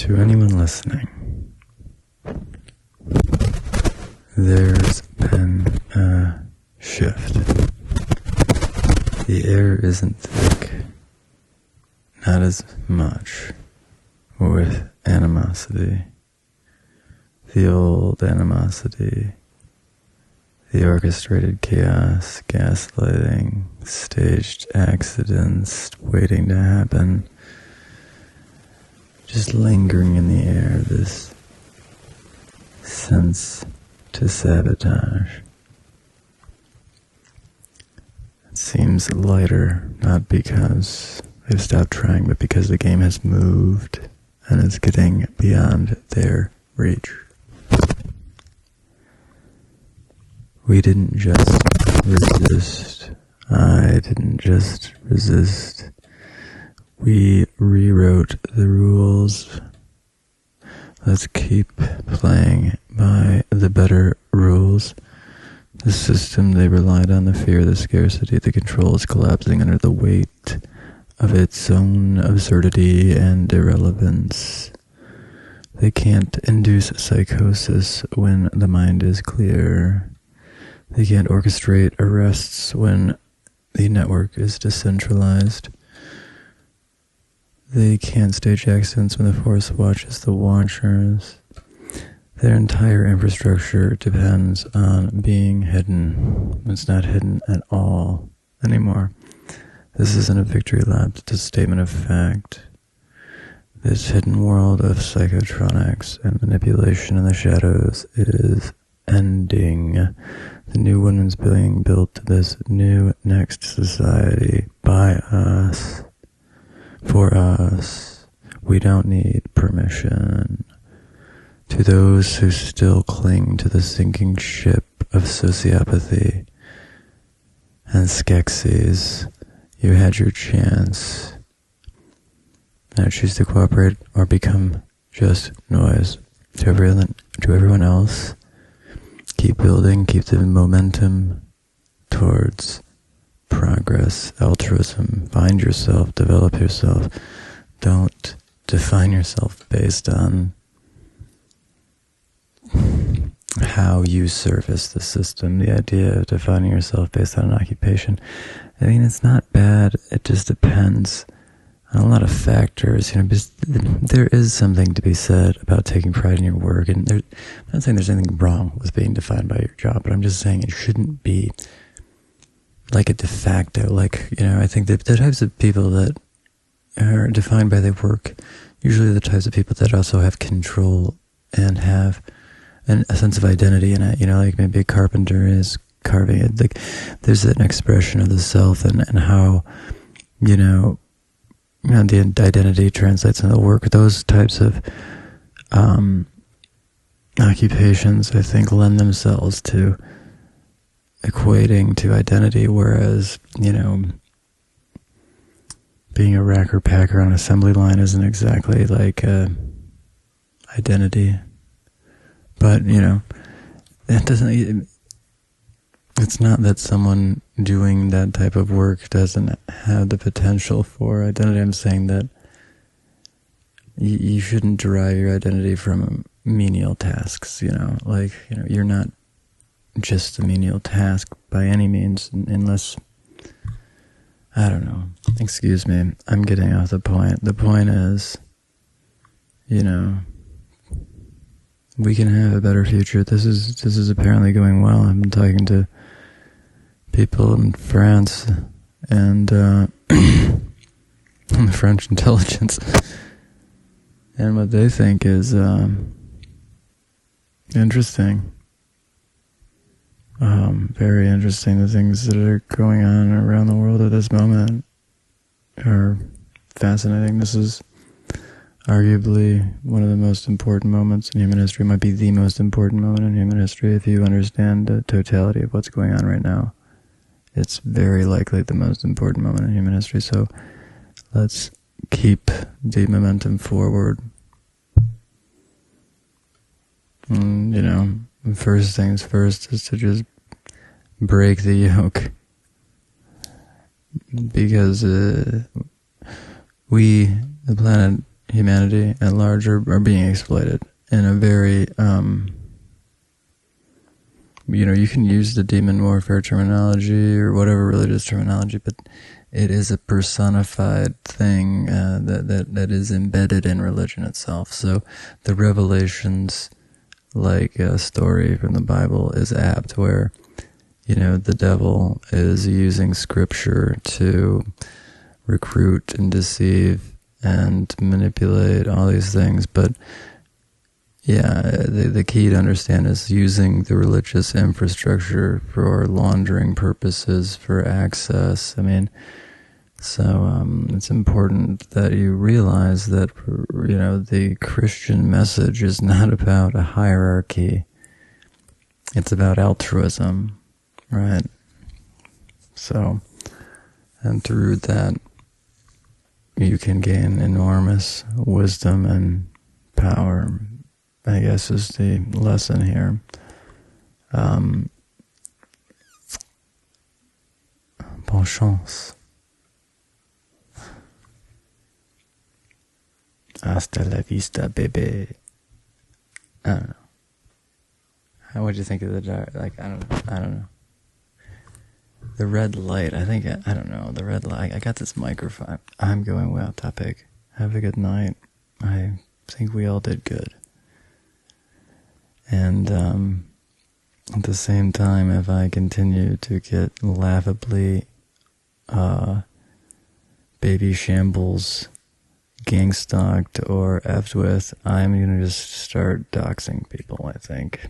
To anyone listening, there's been a shift. The air isn't thick, not as much, with animosity. The old animosity, the orchestrated chaos, gaslighting, staged accidents waiting to happen, just lingering in the air, this sense to sabotage. It seems lighter, not because they've stopped trying, but because the game has moved and is getting beyond their reach. We didn't just resist. I didn't just resist. We rewrote the rules. Let's keep playing by the better rules. The system they relied on, the fear, the scarcity, the control is collapsing under the weight of its own absurdity and irrelevance. They can't induce psychosis when the mind is clear. They can't orchestrate arrests when the network is decentralized. They can't stage accidents when the force watches the watchers. Their entire infrastructure depends on being hidden. It's not hidden at all anymore. This isn't a victory lap, it's a statement of fact. This hidden world of psychotronics and manipulation in the shadows is ending. The new one is being built to this new next society by us. For us, we don't need permission. To those who still cling to the sinking ship of sociopathy and skeksis, you had your chance. Now choose to cooperate or become just noise. To everyone else, keep building, keep the momentum towards progress, altruism. Find yourself, develop yourself. Don't define yourself based on how you service the system. The idea of defining yourself based on an occupation, I mean, it's not bad. It just depends on a lot of factors. There is something to be said about taking pride in your work, and I'm not saying there's anything wrong with being defined by your job, but I'm just saying it shouldn't be like a de facto, I think that the types of people that are defined by their work, usually the types of people that also have control and have a sense of identity in it, like maybe a carpenter is carving it, like there's an expression of the self and how, the identity translates into the work. Those types of occupations, I think, lend themselves to equating to identity, whereas, being a racker packer on an assembly line isn't exactly like identity. But, that doesn't, it's not that someone doing that type of work doesn't have the potential for identity. I'm saying that you shouldn't derive your identity from menial tasks, you're not just a menial task by any means, unless, I don't know, excuse me, I'm getting off the point. The point is, we can have a better future. This is apparently going well. I've been talking to people in France and the French intelligence, and what they think is interesting. Very interesting. The things that are going on around the world at this moment are fascinating. This is arguably one of the most important moments in human history. It might be the most important moment in human history if you understand the totality of what's going on right now. It's very likely the most important moment in human history. So let's keep the momentum forward. And, first things first is to just break the yoke, because the planet humanity at large are being exploited in a very, you can use the demon warfare terminology or whatever religious terminology, but it is a personified thing that is embedded in religion itself. So the revelations, like a story from the Bible, is apt where, the devil is using scripture to recruit and deceive and manipulate all these things. But yeah, the key to understand is using the religious infrastructure for laundering purposes, for access. It's important that you realize that, the Christian message is not about a hierarchy. It's about altruism, right? So, and through that, you can gain enormous wisdom and power, I guess, is the lesson here. Bonne chance. Hasta la vista, baby. I don't know. How would you think of the I don't know. The red light. I don't know. The red light. I got this microphone. I'm going way off topic. Have a good night. I think we all did good. And at the same time, if I continue to get laughably baby shambles gang stalked or effed with, I'm going to just start doxing people, I think.